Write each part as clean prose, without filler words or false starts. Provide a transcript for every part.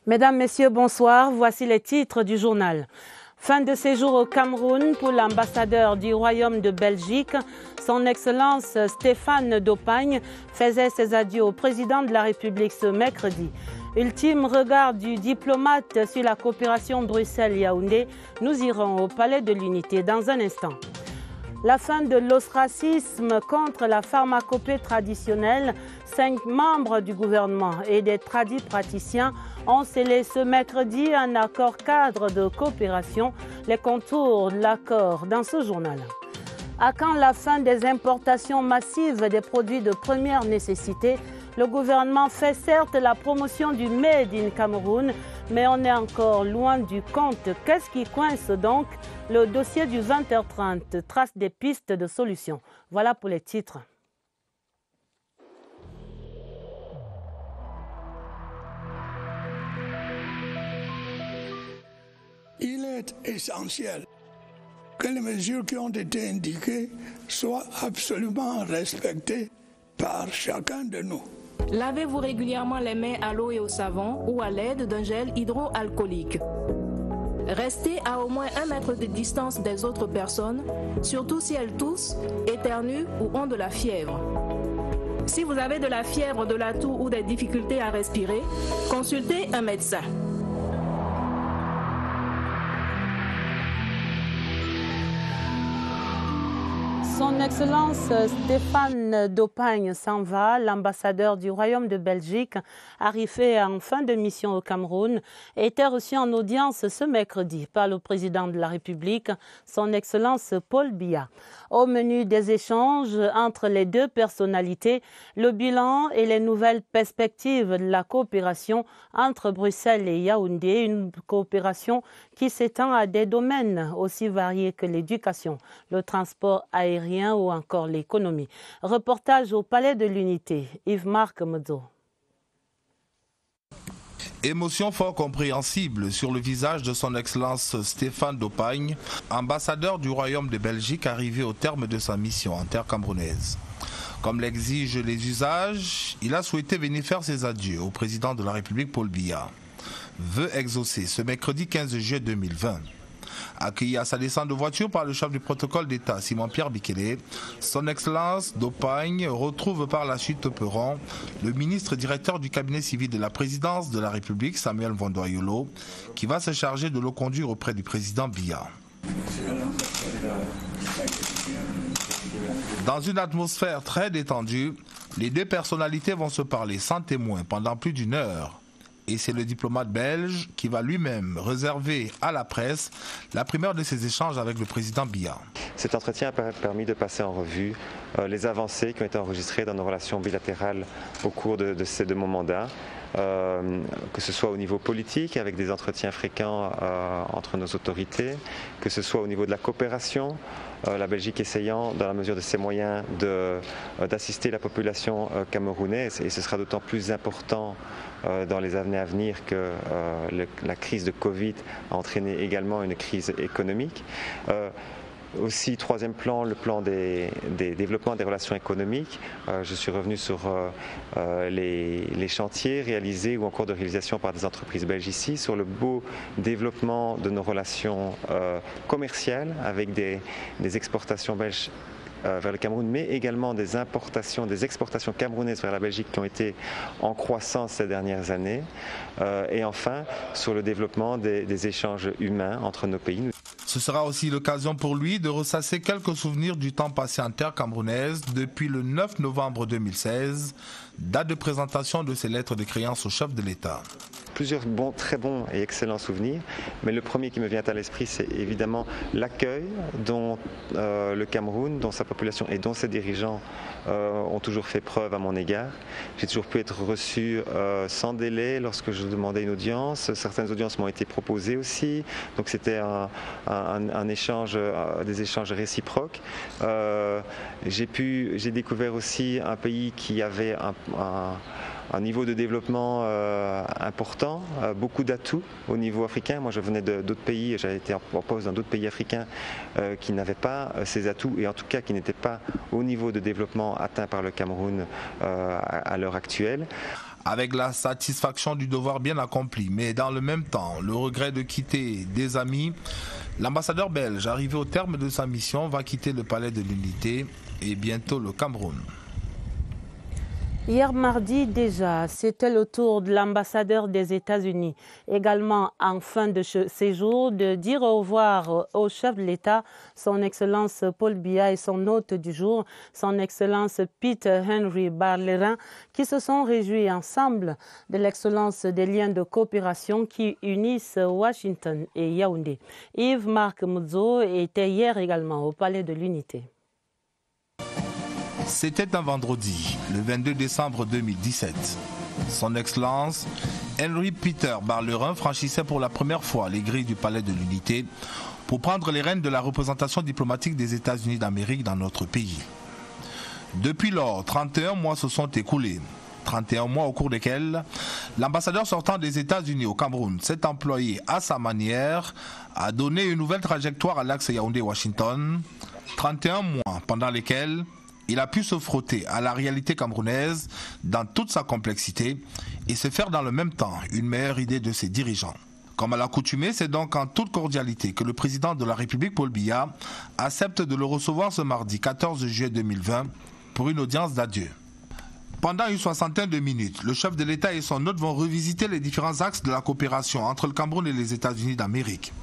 Mesdames, Messieurs, bonsoir. Voici les titres du journal. Fin de séjour au Cameroun pour l'ambassadeur du Royaume de Belgique. Son Excellence Stéphane d'Opagne faisait ses adieux au président de la République ce mercredi. Ultime regard du diplomate sur la coopération Bruxelles-Yaoundé. Nous irons au Palais de l'Unité dans un instant. La fin de l'ostracisme contre la pharmacopée traditionnelle. 5 membres du gouvernement et des tradis praticiens ont scellé ce mercredi un accord cadre de coopération. Les contours de l'accord dans ce journal. À quand la fin des importations massives des produits de première nécessité? Le gouvernement fait certes la promotion du Made in Cameroun, mais on est encore loin du compte. Qu'est-ce qui coince donc? Le dossier du 20h30 trace des pistes de solutions. Voilà pour les titres. Il est essentiel que les mesures qui ont été indiquées soient absolument respectées par chacun de nous. Lavez-vous régulièrement les mains à l'eau et au savon ou à l'aide d'un gel hydroalcoolique. Restez à au moins 1 mètre de distance des autres personnes, surtout si elles toussent, éternuent ou ont de la fièvre. Si vous avez de la fièvre, de la toux ou des difficultés à respirer, consultez un médecin. Son Excellence Stéphane d'Opagne s'en va. L'ambassadeur du Royaume de Belgique, arrivé en fin de mission au Cameroun, était reçu en audience ce mercredi par le président de la République, son Excellence Paul Biya. Au menu des échanges entre les deux personnalités, le bilan et les nouvelles perspectives de la coopération entre Bruxelles et Yaoundé, une coopération qui s'étend à des domaines aussi variés que l'éducation, le transport aérien ou encore l'économie. Reportage au Palais de l'Unité, Yves-Marc Modzo. Émotion fort compréhensible sur le visage de son Excellence Stéphane d'Opagne, ambassadeur du Royaume de Belgique arrivé au terme de sa mission en terre camerounaise. Comme l'exigent les usages, il a souhaité venir faire ses adieux au président de la République Paul Biya. Vœu exaucé ce mercredi 15 juillet 2020. Accueilli à sa descente de voiture par le chef du protocole d'État, Simon-Pierre Bikele, son Excellence d'Opagne retrouve par la suite au perron le ministre directeur du cabinet civil de la présidence de la République, Samuel Vondoayolo, qui va se charger de le conduire auprès du président Biya. Dans une atmosphère très détendue, les deux personnalités vont se parler sans témoin pendant plus d'1 heure. Et c'est le diplomate belge qui va lui-même réserver à la presse la primeur de ses échanges avec le président Biya. Cet entretien a permis de passer en revue les avancées qui ont été enregistrées dans nos relations bilatérales au cours de ces 2 mandats, que ce soit au niveau politique avec des entretiens fréquents entre nos autorités, que ce soit au niveau de la coopération, la Belgique essayant dans la mesure de ses moyens d'assister la population camerounaise, et ce sera d'autant plus important dans les années à venir que la crise de Covid a entraîné également une crise économique. Aussi, 3e plan, le plan des développements des relations économiques. Je suis revenu sur les chantiers réalisés ou en cours de réalisation par des entreprises belges ici, sur le beau développement de nos relations commerciales avec des exportations belges vers le Cameroun, mais également des exportations camerounaises vers la Belgique qui ont été en croissance ces dernières années. Et enfin, sur le développement des échanges humains entre nos pays. Ce sera aussi l'occasion pour lui de ressasser quelques souvenirs du temps passé en terre camerounaise depuis le 9 novembre 2016, date de présentation de ses lettres de créance au chef de l'État. Plusieurs très bons et excellents souvenirs, mais le premier qui me vient à l'esprit, c'est évidemment l'accueil dont le Cameroun, dont sa population et dont ses dirigeants ont toujours fait preuve à mon égard. J'ai toujours pu être reçu sans délai lorsque je demandais une audience. Certaines audiences m'ont été proposées aussi, donc c'était un échange, des échanges réciproques. J'ai découvert aussi un pays qui avait un niveau de développement important, beaucoup d'atouts au niveau africain. Moi, je venais d'autres pays, j'avais été en poste dans d'autres pays africains qui n'avaient pas ces atouts, et en tout cas qui n'étaient pas au niveau de développement atteint par le Cameroun à l'heure actuelle. avec la satisfaction du devoir bien accompli, mais dans le même temps, le regret de quitter des amis. L'ambassadeur belge, arrivé au terme de sa mission, va quitter le palais de l'Unité et bientôt le Cameroun. Hier mardi déjà, c'était le tour de l'ambassadeur des États-Unis, également en fin de séjour, de dire au revoir au chef de l'État, son Excellence Paul Biya et son hôte du jour, son Excellence Peter Henry Barlerin, qui se sont réjouis ensemble de l'excellence des liens de coopération qui unissent Washington et Yaoundé. Yves-Marc Moudzo était hier également au Palais de l'Unité. C'était un vendredi, le 22 décembre 2017. Son Excellence, Henry Peter Barlerin, franchissait pour la première fois les grilles du Palais de l'Unité pour prendre les rênes de la représentation diplomatique des États-Unis d'Amérique dans notre pays. Depuis lors, 31 mois se sont écoulés. 31 mois au cours desquels l'ambassadeur sortant des États-Unis au Cameroun s'est employé à sa manière à donner une nouvelle trajectoire à l'axe Yaoundé-Washington. 31 mois pendant lesquels il a pu se frotter à la réalité camerounaise dans toute sa complexité et se faire dans le même temps une meilleure idée de ses dirigeants. Comme à l'accoutumée, c'est donc en toute cordialité que le président de la République, Paul Biya, accepte de le recevoir ce mardi 14 juillet 2020 pour une audience d'adieu. Pendant une soixantaine de minutes, le chef de l'État et son hôte vont revisiter les différents axes de la coopération entre le Cameroun et les États-Unis d'Amérique.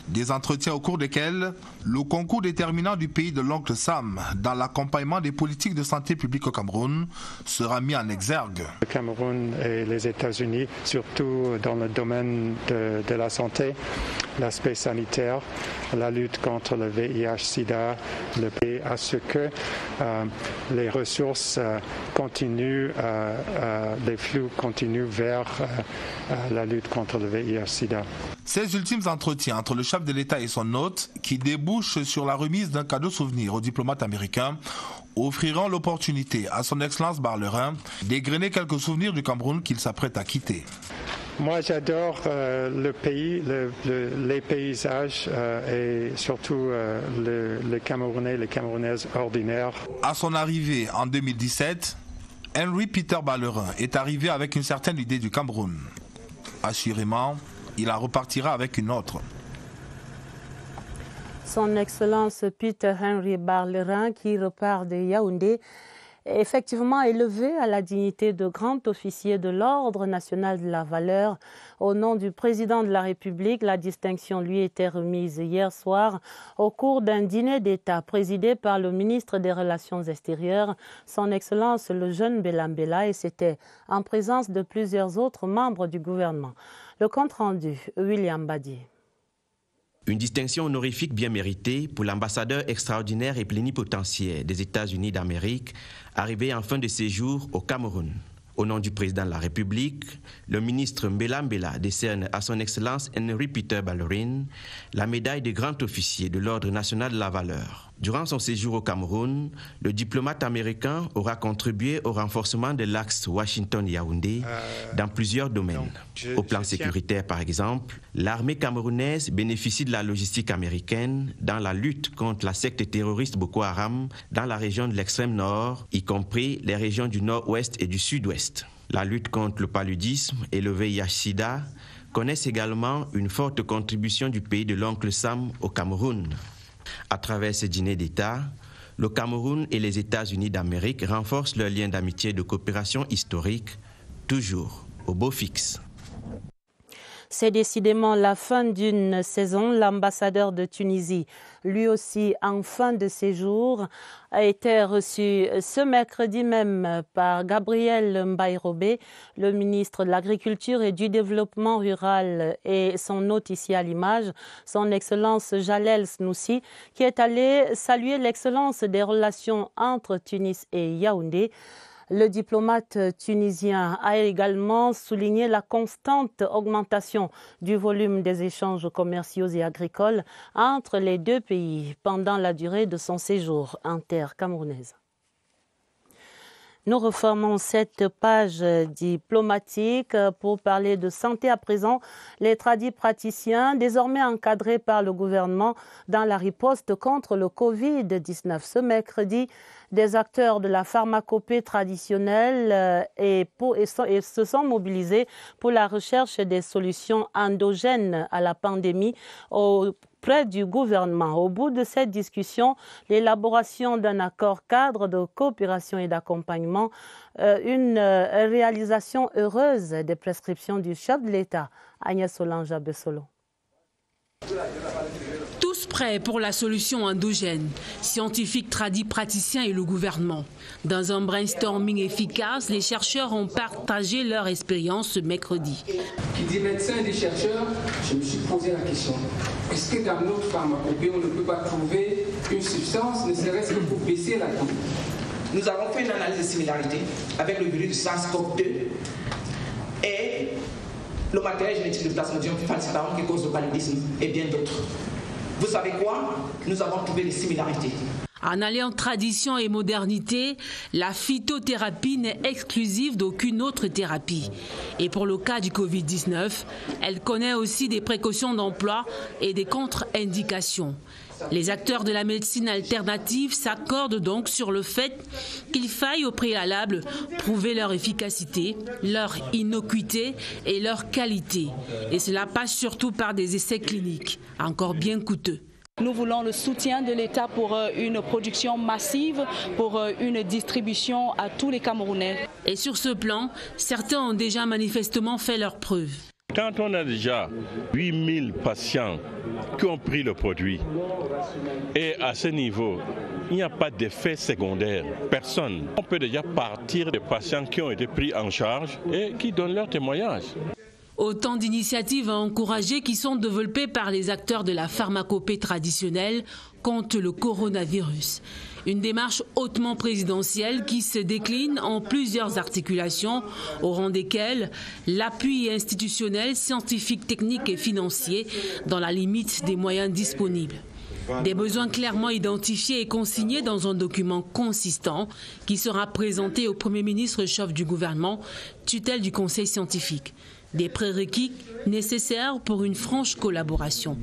Des entretiens au cours desquels le concours déterminant du pays de l'oncle Sam dans l'accompagnement des politiques de santé publique au Cameroun sera mis en exergue. Le Cameroun et les États-Unis, surtout dans le domaine de la santé, l'aspect sanitaire, la lutte contre le VIH-Sida, le pays à ce que les ressources continuent, les flux continuent vers la lutte contre le VIH-Sida. Ces ultimes entretiens entre le chef de l'État et son hôte, qui débouchent sur la remise d'un cadeau souvenir aux diplomates américains, offriront l'opportunité à son Excellence Barlerin d'égrener quelques souvenirs du Cameroun qu'il s'apprête à quitter. Moi, j'adore le pays, les paysages et surtout les Camerounais, les Camerounaises ordinaires. À son arrivée en 2017, Henry Peter Barlerin est arrivé avec une certaine idée du Cameroun. Assurément, il en repartira avec une autre. Son Excellence Peter Henry Barlerin, qui repart de Yaoundé, est effectivement élevé à la dignité de grand officier de l'Ordre national de la valeur. Au nom du président de la République, la distinction lui était remise hier soir au cours d'un dîner d'État présidé par le ministre des Relations extérieures, son Excellence le jeune Belambela, et c'était en présence de plusieurs autres membres du gouvernement. Le compte-rendu, William Badi. Une distinction honorifique bien méritée pour l'ambassadeur extraordinaire et plénipotentiaire des États-Unis d'Amérique, arrivé en fin de séjour au Cameroun. Au nom du président de la République, le ministre Mbela décerne à son Excellence Henry Peter Barlerin la médaille de grand officier de l'Ordre national de la valeur. Durant son séjour au Cameroun, le diplomate américain aura contribué au renforcement de l'axe Washington-Yaoundé dans plusieurs domaines. Au plan sécuritaire, par exemple, l'armée camerounaise bénéficie de la logistique américaine dans la lutte contre la secte terroriste Boko Haram dans la région de l'extrême nord, y compris les régions du nord-ouest et du sud-ouest. La lutte contre le paludisme et le VIH-Sida connaissent également une forte contribution du pays de l'oncle Sam au Cameroun. À travers ce dîner d'État, le Cameroun et les États-Unis d'Amérique renforcent leurs liens d'amitié et de coopération historique, toujours au beau fixe. C'est décidément la fin d'une saison. L'ambassadeur de Tunisie, lui aussi en fin de séjour, a été reçu ce mercredi même par Gabriel Mbaye-Robé, le ministre de l'Agriculture et du Développement rural, et son hôte ici à l'image, son Excellence Jalel Snoussi, qui est allé saluer l'excellence des relations entre Tunis et Yaoundé. Le diplomate tunisien a également souligné la constante augmentation du volume des échanges commerciaux et agricoles entre les deux pays pendant la durée de son séjour en terre camerounaise. Nous reformons cette page diplomatique pour parler de santé à présent. Les tradipraticiens, désormais encadrés par le gouvernement dans la riposte contre le Covid-19. Ce mercredi, Des acteurs de la pharmacopée traditionnelle se sont mobilisés pour la recherche des solutions endogènes à la pandémie auprès du gouvernement. Au bout de cette discussion, l'élaboration d'un accord cadre de coopération et d'accompagnement, une réalisation heureuse des prescriptions du chef de l'État, Agnès Solange Abessolo. Tous prêts pour la solution endogène, scientifiques, praticiens et le gouvernement. Dans un brainstorming efficace, les chercheurs ont partagé leur expérience ce mercredi. Qui dit médecin et des chercheurs, je me suis posé la question, est-ce que dans notre pharmacopée, on ne peut pas trouver une substance, ne serait-ce que pour baisser la coûte? Nous avons fait une analyse de similarité avec le virus du SARS-CoV-2 et le matériel génétique de Plasmodium falciparum qui cause le paludisme et bien d'autres. Vous savez quoi? Nous avons trouvé des similarités. En alliant tradition et modernité, la phytothérapie n'est exclusive d'aucune autre thérapie. Et pour le cas du Covid-19, elle connaît aussi des précautions d'emploi et des contre-indications. Les acteurs de la médecine alternative s'accordent donc sur le fait qu'il faille au préalable prouver leur efficacité, leur innocuité et leur qualité. Et cela passe surtout par des essais cliniques, encore bien coûteux. Nous voulons le soutien de l'État pour une production massive, pour une distribution à tous les Camerounais. Et sur ce plan, certains ont déjà manifestement fait leurs preuves. Quand on a déjà 8000 patients qui ont pris le produit, et à ce niveau, il n'y a pas d'effet secondaire, personne. On peut déjà partir des patients qui ont été pris en charge et qui donnent leur témoignage. Autant d'initiatives à encourager qui sont développées par les acteurs de la pharmacopée traditionnelle contre le coronavirus. Une démarche hautement présidentielle qui se décline en plusieurs articulations, au rang desquelles l'appui institutionnel, scientifique, technique et financier dans la limite des moyens disponibles. Des besoins clairement identifiés et consignés dans un document consistant qui sera présenté au Premier ministre chef du gouvernement, tutelle du Conseil scientifique. Des prérequis nécessaires pour une franche collaboration.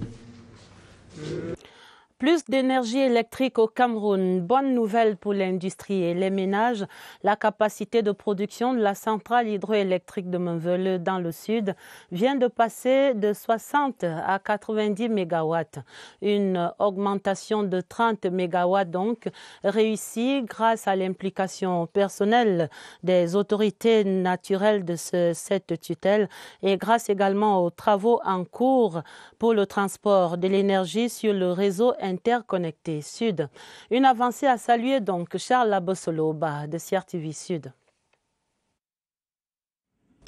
Plus d'énergie électrique au Cameroun. Bonne nouvelle pour l'industrie et les ménages. La capacité de production de la centrale hydroélectrique de Menveleu dans le sud vient de passer de 60 à 90 mégawatts. Une augmentation de 30 mégawatts donc réussie grâce à l'implication personnelle des autorités naturelles de cette tutelle et grâce également aux travaux en cours pour le transport de l'énergie sur le réseau interconnecté Sud. Une avancée à saluer donc Charles Abessolo de CRTV Sud.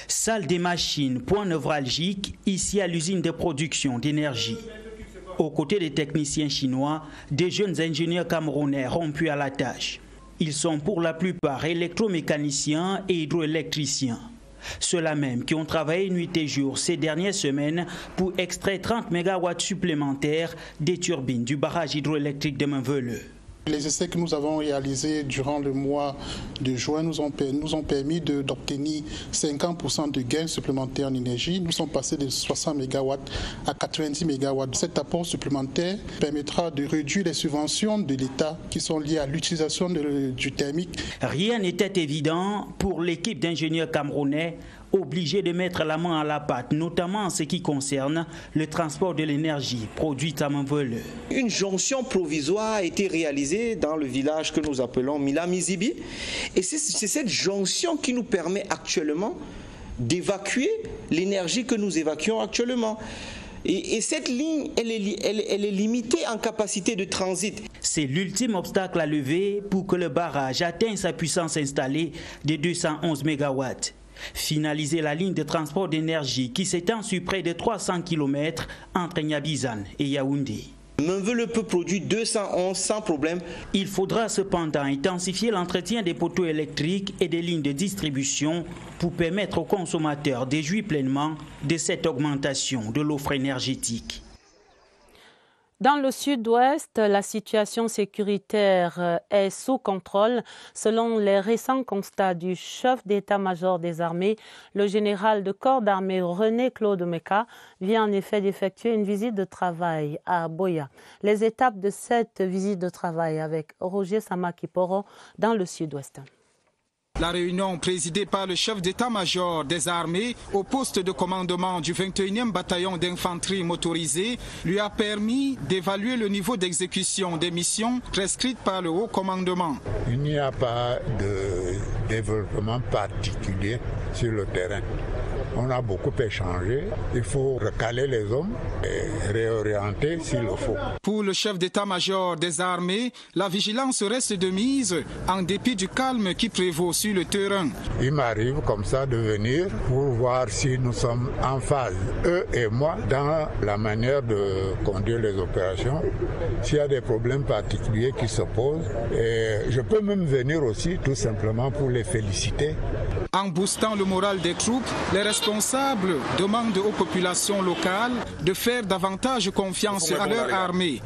Salle des machines, point névralgique, ici à l'usine de production d'énergie. Aux côtés des techniciens chinois, des jeunes ingénieurs camerounais rompus à la tâche. Ils sont pour la plupart électromécaniciens et hydroélectriciens. Ceux-là même qui ont travaillé nuit et jour ces dernières semaines pour extraire 30 mégawatts supplémentaires des turbines du barrage hydroélectrique de Menveleu. Les essais que nous avons réalisés durant le mois de juin nous ont permis d'obtenir 50% de gains supplémentaires en énergie. Nous sommes passés de 60 MW à 90 MW. Cet apport supplémentaire permettra de réduire les subventions de l'État qui sont liées à l'utilisation du thermique. Rien n'était évident pour l'équipe d'ingénieurs camerounais obligés de mettre la main à la pâte, notamment en ce qui concerne le transport de l'énergie produite à Menveleu. Une jonction provisoire a été réalisée dans le village que nous appelons Mila-Mizibi. Et c'est cette jonction qui nous permet actuellement d'évacuer l'énergie que nous évacuons actuellement. Et cette ligne, elle est limitée en capacité de transit. C'est l'ultime obstacle à lever pour que le barrage atteigne sa puissance installée de 211 MW. Finaliser la ligne de transport d'énergie qui s'étend sur près de 300 km entre Niabizan et Yaoundé. Menveleu peut produire 211 sans problème. Il faudra cependant intensifier l'entretien des poteaux électriques et des lignes de distribution pour permettre aux consommateurs de jouir pleinement de cette augmentation de l'offre énergétique. Dans le sud-ouest, la situation sécuritaire est sous contrôle. Selon les récents constats du chef d'état-major des armées, le général de corps d'armée René-Claude Meka vient en effet d'effectuer une visite de travail à Buea. Les étapes de cette visite de travail avec Roger Samakiporo dans le sud-ouest. La réunion présidée par le chef d'état-major des armées au poste de commandement du 21e bataillon d'infanterie motorisée lui a permis d'évaluer le niveau d'exécution des missions prescrites par le haut commandement. Il n'y a pas de développement particulier sur le terrain. On a beaucoup échangé. Il faut recaler les hommes et réorienter s'il le faut. Pour le chef d'état-major des armées, la vigilance reste de mise en dépit du calme qui prévaut sur le terrain. Il m'arrive comme ça de venir pour voir si nous sommes en phase, eux et moi, dans la manière de conduire les opérations. S'il y a des problèmes particuliers qui se posent, et je peux même venir aussi tout simplement pour les féliciter. En boostant le moral des troupes, les responsables demandent aux populations locales de faire davantage confiance à leur armée.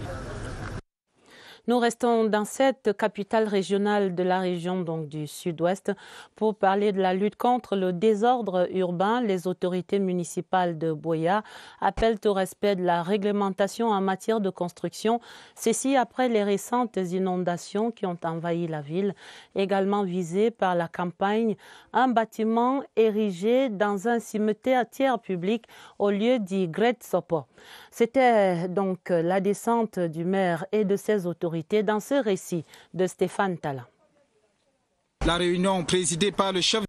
Nous restons dans cette capitale régionale de la région donc du sud-ouest pour parler de la lutte contre le désordre urbain. Les autorités municipales de Buea appellent au respect de la réglementation en matière de construction. Ceci après les récentes inondations qui ont envahi la ville. Également visé par la campagne, un bâtiment érigé dans un cimetière public au lieu dit Great Sopo. C'était donc la descente du maire et de ses autorités dans ce récit de Stéphane Tala. La réunion présidée par le chef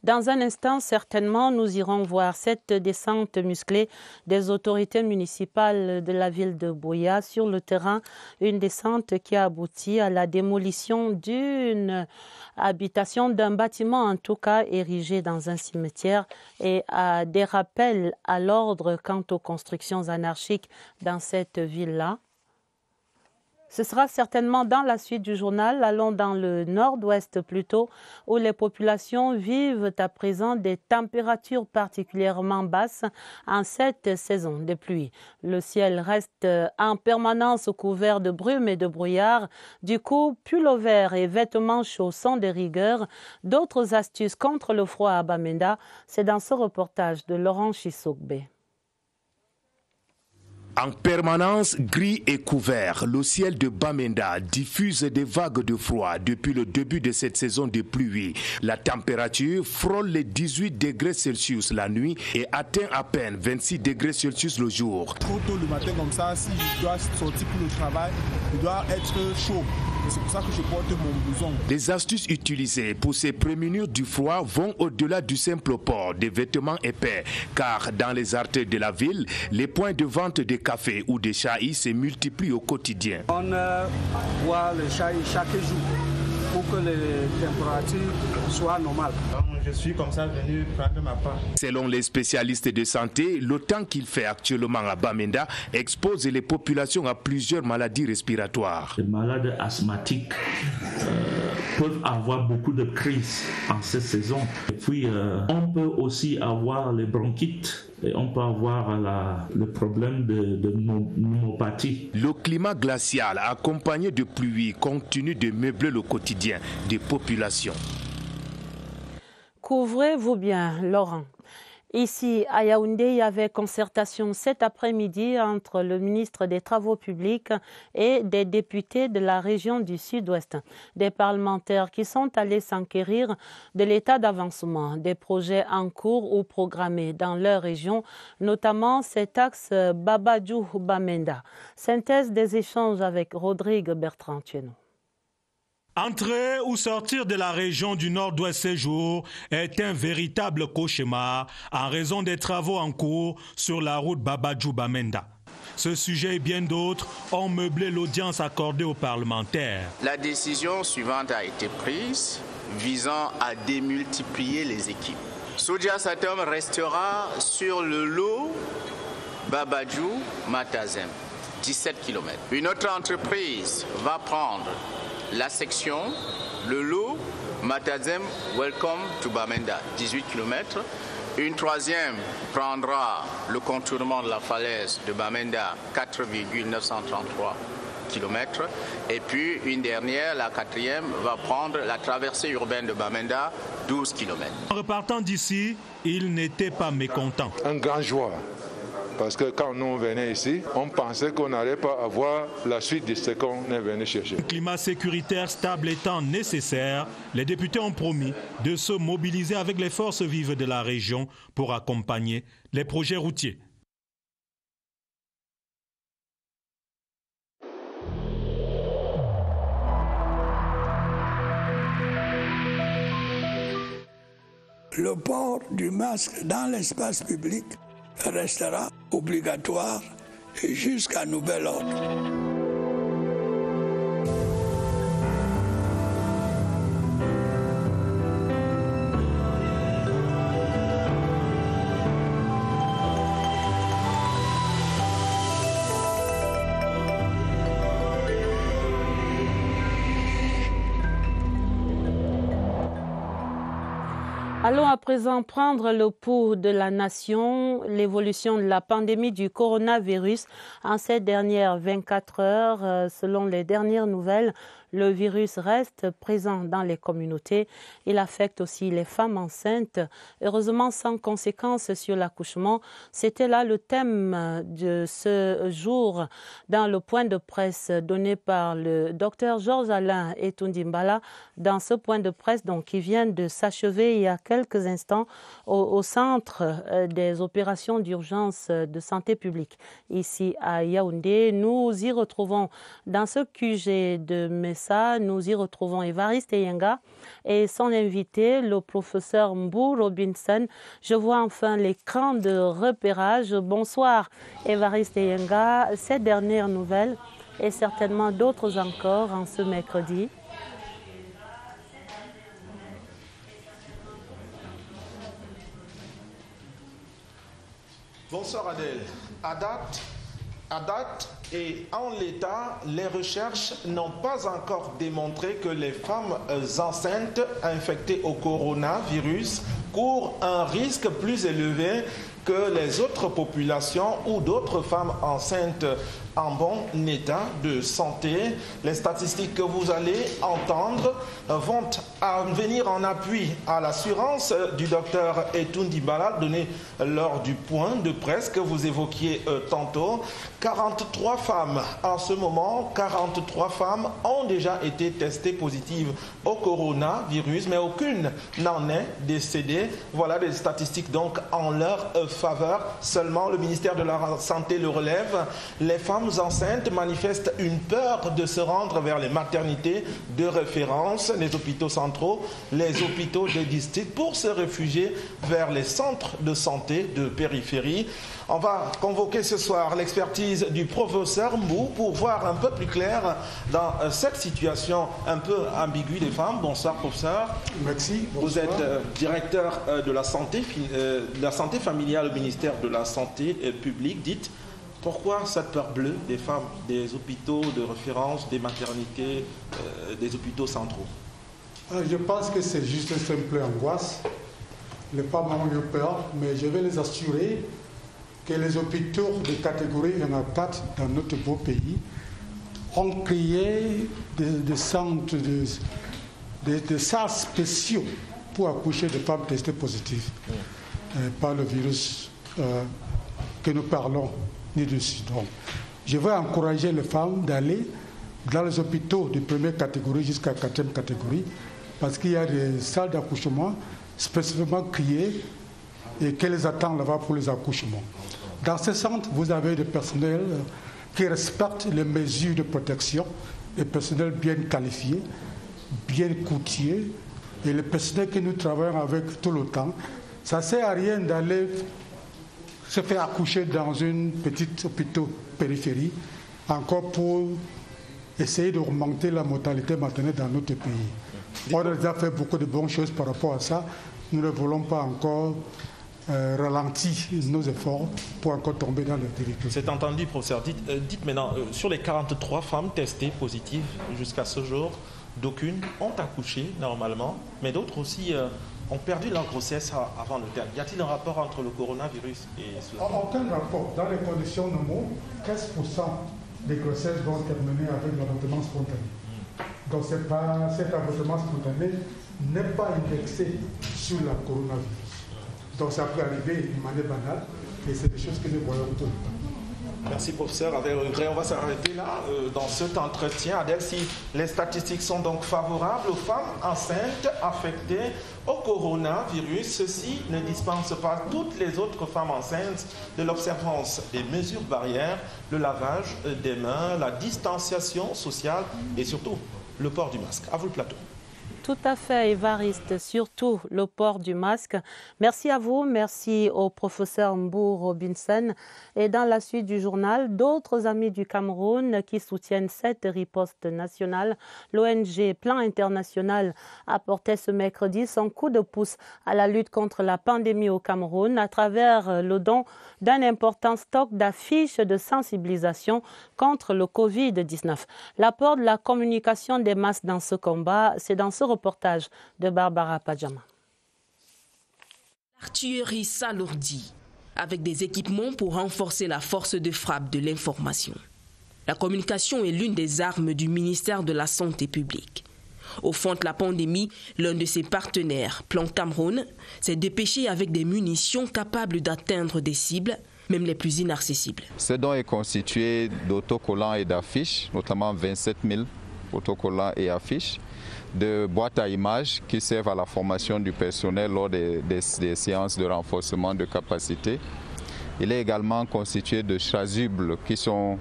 Dans un instant, certainement, nous irons voir cette descente musclée des autorités municipales de la ville de Buea sur le terrain. Une descente qui a abouti à la démolition d'une habitation, d'un bâtiment en tout cas érigé dans un cimetière et à des rappels à l'ordre quant aux constructions anarchiques dans cette ville-là. Ce sera certainement dans la suite du journal. Allons dans le nord-ouest plutôt, où les populations vivent à présent des températures particulièrement basses en cette saison de pluie. Le ciel reste en permanence couvert de brume et de brouillard. Du coup, pull-over et vêtements chauds sont de rigueur. D'autres astuces contre le froid à Bamenda, c'est dans ce reportage de Laurent Chisokbe. En permanence gris et couvert, le ciel de Bamenda diffuse des vagues de froid depuis le début de cette saison de pluie. La température frôle les 18 degrés Celsius la nuit et atteint à peine 26 degrés Celsius le jour. Trop tôt le matin comme ça, si je dois sortir pour le travail, je dois être chaud. C'est pour ça que je porte mon blouson. Les astuces utilisées pour se prémunir du froid vont au-delà du simple port des vêtements épais, car dans les artères de la ville, les points de vente de café ou de chai se multiplient au quotidien. On boit le chai chaque jour pour que les températures soient normales. Je suis comme ça venu prendre ma part. Selon les spécialistes de santé, le temps qu'il fait actuellement à Bamenda expose les populations à plusieurs maladies respiratoires. Les malades asthmatiques peuvent avoir beaucoup de crises en cette saison. Et puis, on peut aussi avoir les bronchites. Et on peut avoir le problème de pneumopathie. Le climat glacial accompagné de pluie continue de meubler le quotidien des populations. Couvrez-vous bien, Laurent. Ici, à Yaoundé, il y avait concertation cet après-midi entre le ministre des Travaux publics et des députés de la région du Sud-Ouest. Des parlementaires qui sont allés s'enquérir de l'état d'avancement des projets en cours ou programmés dans leur région, notamment cet axe Babadjou-Bamenda. Synthèse des échanges avec Rodrigue Bertrand-Tueno. Entrer ou sortir de la région du Nord-Ouest ces jours est un véritable cauchemar en raison des travaux en cours sur la route Babadjou-Bamenda. Ce sujet et bien d'autres ont meublé l'audience accordée aux parlementaires. La décision suivante a été prise visant à démultiplier les équipes. Soudia Satom restera sur le lot Babadjou-Matazem, 17 km. Une autre entreprise va prendre la section, le lot Matazem, welcome to Bamenda, 18 km. Une troisième prendra le contournement de la falaise de Bamenda, 4,933 km. Et puis une dernière, la quatrième, va prendre la traversée urbaine de Bamenda, 12 km. En repartant d'ici, il n'était pas mécontent. Un grand joie. Parce que quand nous venons ici, on pensait qu'on n'allait pas avoir la suite de ce qu'on est venu chercher. Le climat sécuritaire stable étant nécessaire, les députés ont promis de se mobiliser avec les forces vives de la région pour accompagner les projets routiers. Le port du masque dans l'espace public restera obligatoire jusqu'à nouvel ordre. Allons à présent prendre le pouls de la nation, l'évolution de la pandémie du coronavirus en ces dernières 24 heures. Selon les dernières nouvelles, le virus reste présent dans les communautés. Il affecte aussi les femmes enceintes, heureusement sans conséquences sur l'accouchement. C'était là le thème de ce jour dans le point de presse donné par le docteur Georges-Alain Etundimbala dans ce point de presse qui vient de s'achever il y a quelques instants au centre des opérations d'urgence de santé publique ici à Yaoundé. Nous y retrouvons dans ce QG de Messa, nous y retrouvons Évariste Eyenga et son invité, le professeur Mbou Robinson. Je vois enfin l'écran de repérage. Bonsoir Évariste Eyenga. Ces dernières nouvelles et certainement d'autres encore en ce mercredi. Bonsoir Adèle. À date et en l'état, les recherches n'ont pas encore démontré que les femmes enceintes infectées au coronavirus courent un risque plus élevé que les autres populations ou d'autres femmes enceintes en bon état de santé. Les statistiques que vous allez entendre vont venir en appui à l'assurance du docteur Etundimbala donnée lors du point de presse que vous évoquiez tantôt. 43 femmes en ce moment, 43 femmes ont déjà été testées positives au coronavirus, mais aucune n'en est décédée. Voilà des statistiques donc en leur faveur. Seulement le ministère de la Santé le relève. Les femmes enceintes manifestent une peur de se rendre vers les maternités de référence, les hôpitaux centraux, les hôpitaux de district pour se réfugier vers les centres de santé de périphérie. On va convoquer ce soir l'expertise du professeur Mbou pour voir un peu plus clair dans cette situation un peu ambiguë des femmes. Bonsoir professeur. Merci. Bonsoir. Vous êtes directeur de la santé familiale au ministère de la Santé publique. Dites, pourquoi cette peur bleue des femmes des hôpitaux de référence, des maternités, des hôpitaux centraux? Je pense que c'est juste une simple angoisse. Les femmes ont eu peur, mais je vais les assurer que les hôpitaux de catégorie 1 à 4 dans notre beau pays ont créé des centres de salles spéciaux pour accoucher de femmes testées positives par le virus que nous parlons dessus. Donc, je vais encourager les femmes d'aller dans les hôpitaux de première catégorie jusqu'à 4e catégorie parce qu'il y a des salles d'accouchement spécifiquement créées et qu'elles attendent là-bas pour les accouchements. Dans ces centres, vous avez des personnels qui respectent les mesures de protection, des personnels bien qualifiés, bien coutiers, et les personnels que nous travaillons avec tout le temps. Ça ne sert à rien d'aller se faire accoucher dans une petite hôpital périphérie, encore pour essayer de remonter la mortalité maternelle dans notre pays. On a déjà fait beaucoup de bonnes choses par rapport à ça. Nous ne voulons pas encore ralentir nos efforts pour encore tomber dans le territoire. C'est entendu, professeur. Dites maintenant, sur les 43 femmes testées positives jusqu'à ce jour, d'aucunes ont accouché normalement, mais d'autres aussi ont perdu leur grossesse avant le terme. Y a-t-il un rapport entre le coronavirus et cela? Aucun rapport. Dans les conditions normales, 15% des grossesses vont terminer avec l'avortement spontané. Donc cet avortement spontané n'est pas indexé sur le coronavirus. Donc ça peut arriver d'une manière banale et c'est des choses que nous voyons tout le temps. Merci professeur. Avec regret, on va s'arrêter là dans cet entretien. Adèle, si les statistiques sont donc favorables aux femmes enceintes affectées au coronavirus, ceci ne dispense pas toutes les autres femmes enceintes de l'observance des mesures barrières, le lavage des mains, la distanciation sociale et surtout le port du masque. À vous le plateau. Tout à fait, Évariste, surtout le port du masque. Merci à vous, merci au professeur Mbou Robinson. Et dans la suite du journal, d'autres amis du Cameroun qui soutiennent cette riposte nationale. L'ONG Plan International apportait ce mercredi son coup de pouce à la lutte contre la pandémie au Cameroun à travers le don d'un important stock d'affiches de sensibilisation contre le Covid-19. L'apport de la communication des masses dans ce combat, c'est dans ce reportage de Barbara Padjama. L'artillerie s'alourdit avec des équipements pour renforcer la force de frappe de l'information. La communication est l'une des armes du ministère de la Santé publique. Au fond de la pandémie, l'un de ses partenaires, Plan Cameroun, s'est dépêché avec des munitions capables d'atteindre des cibles, même les plus inaccessibles. Ce don est constitué d'autocollants et d'affiches, notamment 27 000 autocollants et affiches, de boîtes à images qui servent à la formation du personnel lors des séances de renforcement de capacité. Il est également constitué de chasubles qui sont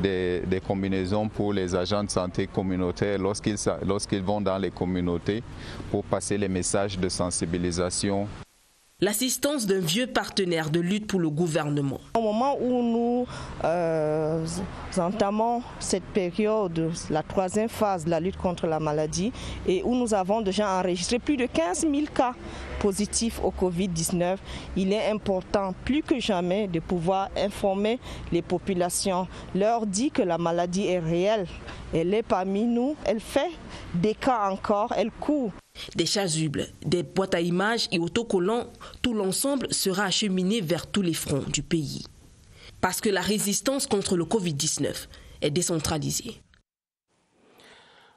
des combinaisons pour les agents de santé communautaires lorsqu'ils vont dans les communautés pour passer les messages de sensibilisation. L'assistance d'un vieux partenaire de lutte pour le gouvernement. Au moment où nous entamons cette période, la troisième phase de la lutte contre la maladie, et où nous avons déjà enregistré plus de 15 000 cas positifs au Covid-19, il est important plus que jamais de pouvoir informer les populations, leur dire que la maladie est réelle, elle est parmi nous, elle fait des cas encore, elle court. Des chasubles, des boîtes à images et autocollants, tout l'ensemble sera acheminé vers tous les fronts du pays. Parce que la résistance contre le Covid-19 est décentralisée.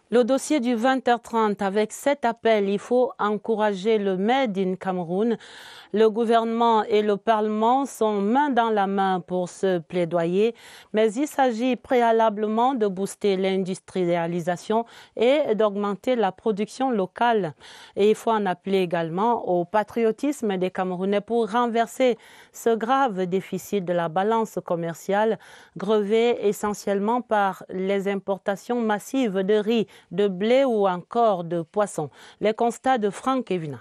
Le dossier du 20h30 avec cet appel, il faut encourager le Made in Cameroun. Le gouvernement et le Parlement sont main dans la main pour ce plaidoyer, mais il s'agit préalablement de booster l'industrialisation et d'augmenter la production locale. Et il faut en appeler également au patriotisme des Camerounais pour renverser ce grave déficit de la balance commerciale, grevé essentiellement par les importations massives de riz, de blé ou encore de poissons. Les constats de Franck Evina.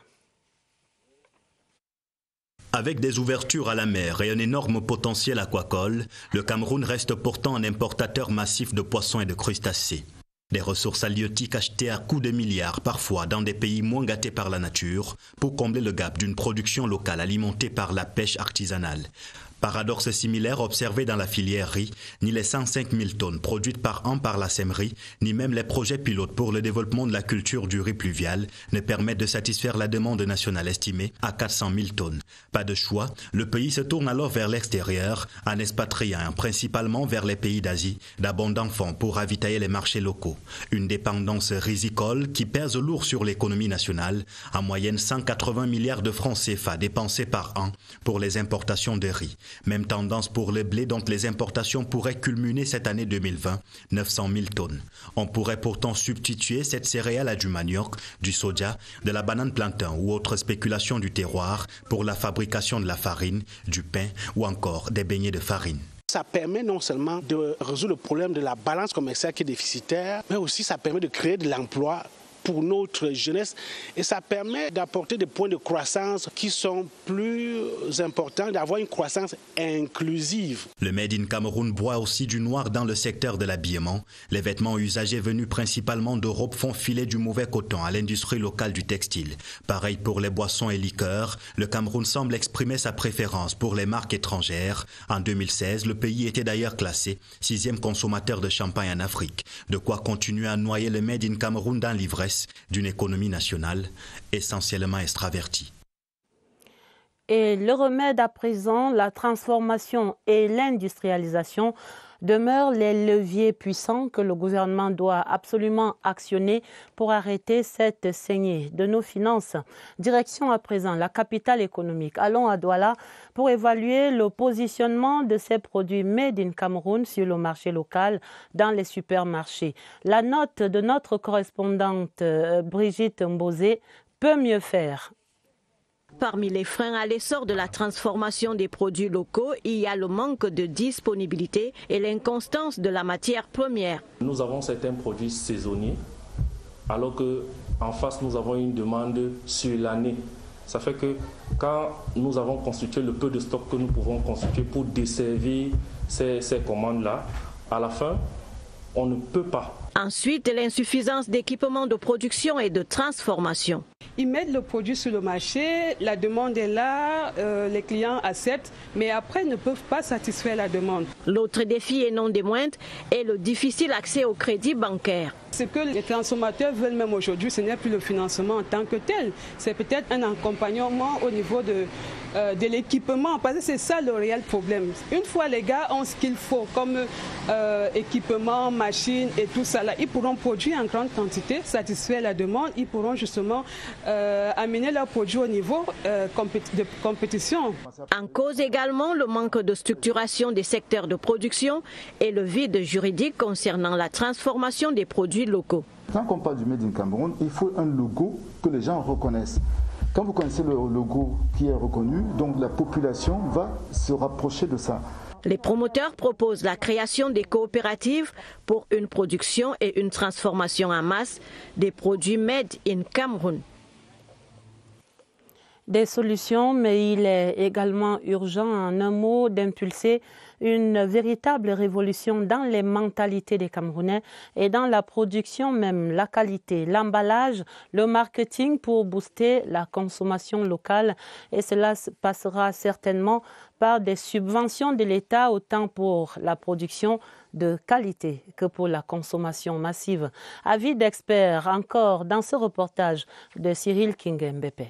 Avec des ouvertures à la mer et un énorme potentiel aquacole, le Cameroun reste pourtant un importateur massif de poissons et de crustacés. Des ressources halieutiques achetées à coups de milliards, parfois dans des pays moins gâtés par la nature, pour combler le gap d'une production locale alimentée par la pêche artisanale. Paradoxe similaire observé dans la filière riz, ni les 105 000 tonnes produites par an par la SEMRI, ni même les projets pilotes pour le développement de la culture du riz pluvial ne permettent de satisfaire la demande nationale estimée à 400 000 tonnes. Pas de choix, le pays se tourne alors vers l'extérieur, en expatriant principalement vers les pays d'Asie, d'abondants fonds pour ravitailler les marchés locaux. Une dépendance risicole qui pèse lourd sur l'économie nationale, en moyenne 180 milliards de francs CFA dépensés par an pour les importations de riz. Même tendance pour le blé dont les importations pourraient culminer cette année 2020, 900 000 tonnes. On pourrait pourtant substituer cette céréale à du manioc, du soja, de la banane plantain ou autres spéculations du terroir pour la fabrication de la farine, du pain ou encore des beignets de farine. Ça permet non seulement de résoudre le problème de la balance commerciale qui est déficitaire, mais aussi ça permet de créer de l'emploi pour notre jeunesse et ça permet d'apporter des points de croissance qui sont plus importants, d'avoir une croissance inclusive. Le Made in Cameroun broie aussi du noir dans le secteur de l'habillement. Les vêtements usagés venus principalement d'Europe font filer du mauvais coton à l'industrie locale du textile. Pareil pour les boissons et liqueurs, le Cameroun semble exprimer sa préférence pour les marques étrangères. En 2016, le pays était d'ailleurs classé 6e consommateur de champagne en Afrique. De quoi continuer à noyer le Made in Cameroun dans l'ivresse d'une économie nationale essentiellement extravertie. Et le remède à présent, la transformation et l'industrialisation demeurent les leviers puissants que le gouvernement doit absolument actionner pour arrêter cette saignée de nos finances. Direction à présent la capitale économique. Allons à Douala pour évaluer le positionnement de ces produits Made in Cameroun sur le marché local dans les supermarchés. La note de notre correspondante Brigitte Mbozé, peut mieux faire. Parmi les freins à l'essor de la transformation des produits locaux, il y a le manque de disponibilité et l'inconstance de la matière première. Nous avons certains produits saisonniers, alors qu'en face, nous avons une demande sur l'année. Ça fait que quand nous avons constitué le peu de stock que nous pouvons constituer pour desservir ces commandes-là, à la fin, on ne peut pas. Ensuite, l'insuffisance d'équipements de production et de transformation. Ils mettent le produit sur le marché, la demande est là, les clients acceptent, mais après ne peuvent pas satisfaire la demande. L'autre défi, et non des moindres, est le difficile accès au crédit bancaire. Ce que les transformateurs veulent même aujourd'hui, ce n'est plus le financement en tant que tel. C'est peut-être un accompagnement au niveau de l'équipement, parce que c'est ça le réel problème. Une fois les gars ont ce qu'il faut comme équipement, machines et tout ça, là, ils pourront produire en grande quantité, satisfaire la demande, ils pourront justement amener leurs produits au niveau de compétition. En cause également le manque de structuration des secteurs de production et le vide juridique concernant la transformation des produits locaux. Quand on parle du Made in Cameroun, il faut un logo que les gens reconnaissent. Quand vous connaissez le logo qui est reconnu, donc la population va se rapprocher de ça. Les promoteurs proposent la création des coopératives pour une production et une transformation en masse des produits Made in Cameroun. Des solutions, mais il est également urgent, en un mot, d'impulser une véritable révolution dans les mentalités des Camerounais et dans la production même, la qualité, l'emballage, le marketing pour booster la consommation locale. Et cela passera certainement par des subventions de l'État, autant pour la production de qualité que pour la consommation massive. Avis d'experts encore dans ce reportage de Cyril Kingembepe.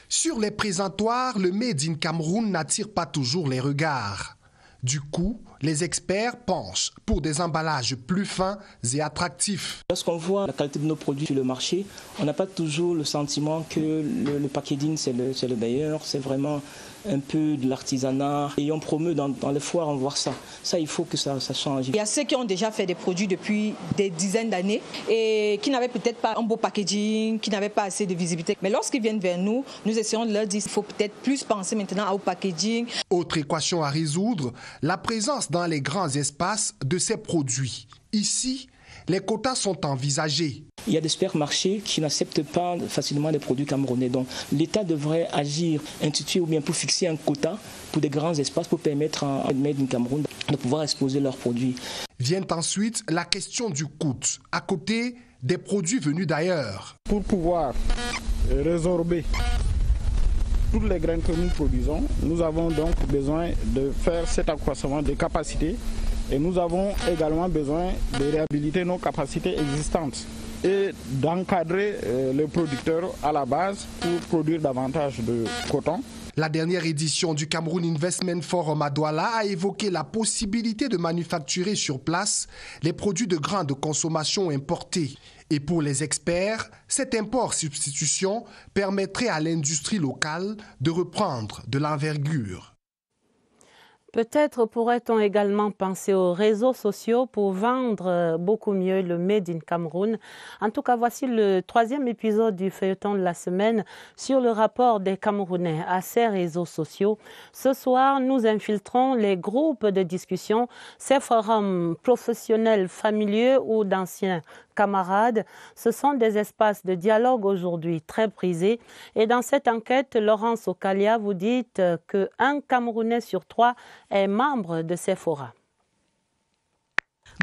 Sur les présentoirs, le Made in Cameroun n'attire pas toujours les regards. Du coup, les experts penchent pour des emballages plus fins et attractifs. Lorsqu'on voit la qualité de nos produits sur le marché, on n'a pas toujours le sentiment que le packaging c'est le meilleur, c'est vraiment un peu de l'artisanat. Et on promeut dans les foires, on voit ça. Ça, il faut que ça change. Il y a ceux qui ont déjà fait des produits depuis des dizaines d'années et qui n'avaient peut-être pas un beau packaging, qui n'avaient pas assez de visibilité. Mais lorsqu'ils viennent vers nous, nous essayons de leur dire qu'il faut peut-être plus penser maintenant au packaging. Autre équation à résoudre, la présence dans les grands espaces de ces produits. Ici, les quotas sont envisagés. Il y a des supermarchés qui n'acceptent pas facilement les produits camerounais. Donc l'État devrait agir, instituer ou bien pour fixer un quota pour des grands espaces pour permettre à Made in Cameroun de pouvoir exposer leurs produits. Vient ensuite la question du coût, à côté des produits venus d'ailleurs. Pour pouvoir résorber toutes les graines que nous produisons, nous avons donc besoin de faire cet accroissement de capacités et nous avons également besoin de réhabiliter nos capacités existantes et d'encadrer les producteurs à la base pour produire davantage de coton. La dernière édition du Cameroun Investment Forum à Douala a évoqué la possibilité de manufacturer sur place les produits de grande consommation importés. Et pour les experts, cet import-substitution permettrait à l'industrie locale de reprendre de l'envergure. Peut-être pourrait-on également penser aux réseaux sociaux pour vendre beaucoup mieux le Made in Cameroun. En tout cas, voici le 3e épisode du feuilleton de la semaine sur le rapport des Camerounais à ces réseaux sociaux. Ce soir, nous infiltrons les groupes de discussion, ces forums professionnels familiaux ou d'anciens camarades, ce sont des espaces de dialogue aujourd'hui très prisés. Et dans cette enquête, Laurence Okalia, vous dites qu'un Camerounais sur 3 est membre de ces forats.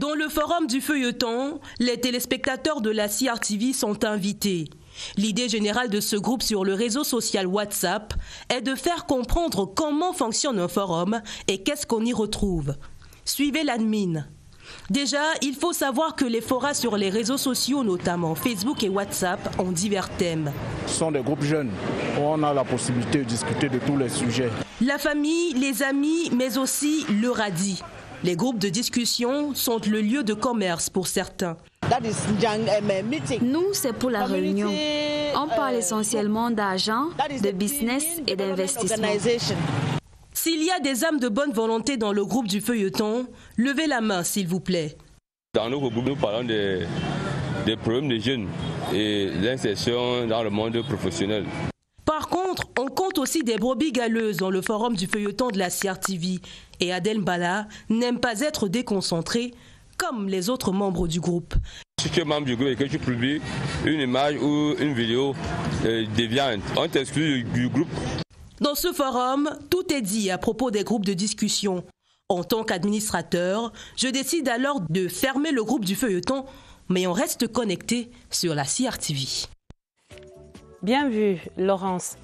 Dans le forum du feuilleton, les téléspectateurs de la CRTV sont invités. L'idée générale de ce groupe sur le réseau social WhatsApp est de faire comprendre comment fonctionne un forum et qu'est-ce qu'on y retrouve. Suivez l'admin. Déjà, il faut savoir que les forats sur les réseaux sociaux, notamment Facebook et WhatsApp, ont divers thèmes. Ce sont des groupes jeunes où on a la possibilité de discuter de tous les sujets. La famille, les amis, mais aussi le radis. Les groupes de discussion sont le lieu de commerce pour certains. Nous, c'est pour la réunion. On parle essentiellement d'argent, de business et d'investissement. S'il y a des âmes de bonne volonté dans le groupe du feuilleton, levez la main s'il vous plaît. Dans notre groupe, nous parlons des problèmes des jeunes et l'insertion dans le monde professionnel. Par contre, on compte aussi des brebis galeuses dans le forum du feuilleton de la CRTV. Et Adel Mbala n'aime pas être déconcentré comme les autres membres du groupe. Si tu es membre du groupe et que tu publies une image ou une vidéo déviante, on t'exclut du groupe. Dans ce forum, tout est dit à propos des groupes de discussion. En tant qu'administrateur, je décide alors de fermer le groupe du feuilleton, mais on reste connecté sur la CRTV. Bien vu, Laurence.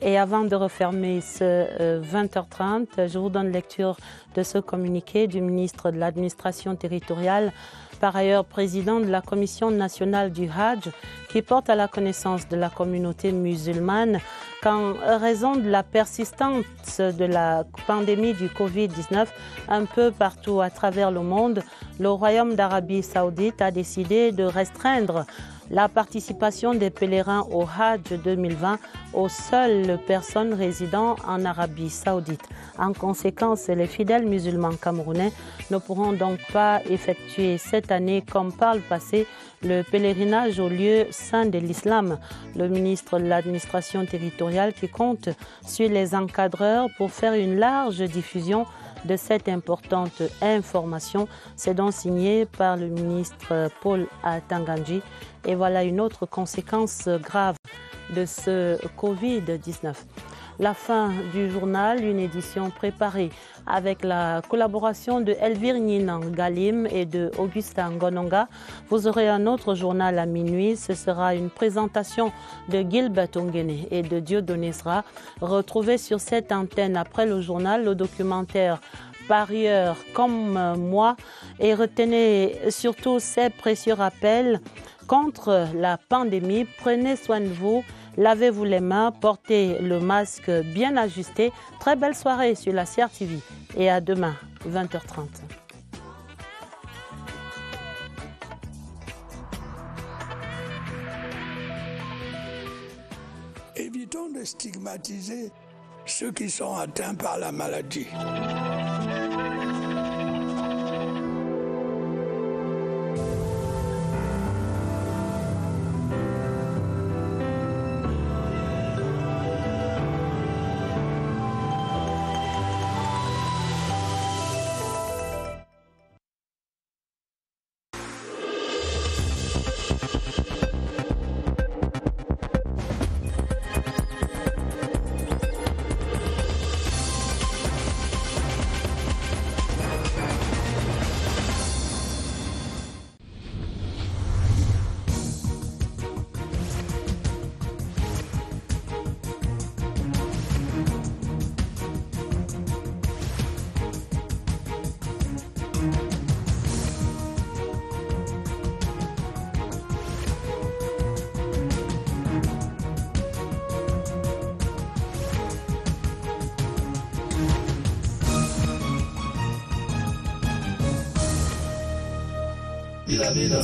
Et avant de refermer ce 20h30, je vous donne lecture de ce communiqué du ministre de l'Administration territoriale, par ailleurs président de la Commission nationale du Hajj, qui porte à la connaissance de la communauté musulmane qu'en raison de la persistance de la pandémie du Covid-19 un peu partout à travers le monde, le Royaume d'Arabie Saoudite a décidé de restreindre la participation des pèlerins au Hajj 2020 aux seules personnes résidant en Arabie Saoudite. En conséquence, les fidèles musulmans camerounais ne pourront donc pas effectuer cette année, comme par le passé, le pèlerinage au lieu saint de l'islam. Le ministre de l'Administration territoriale qui compte sur les encadreurs pour faire une large diffusion de cette importante information. C'est donc signé par le ministre Paul Atanganji. Et voilà une autre conséquence grave de ce Covid-19. La fin du journal, une édition préparée avec la collaboration de Elvire Ninan Galim et de Augustin Ngononga. Vous aurez un autre journal à minuit. Ce sera une présentation de Gilbert Ongene et de Dieudonné Sra. Retrouvez sur cette antenne après le journal le documentaire Parieurs comme moi et retenez surtout ces précieux rappels contre la pandémie. Prenez soin de vous, lavez-vous les mains, portez le masque bien ajusté. Très belle soirée sur la CRTV et à demain, 20h30. Évitons de stigmatiser ceux qui sont atteints par la maladie.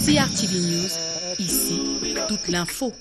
CRTV News, ici, toute l'info.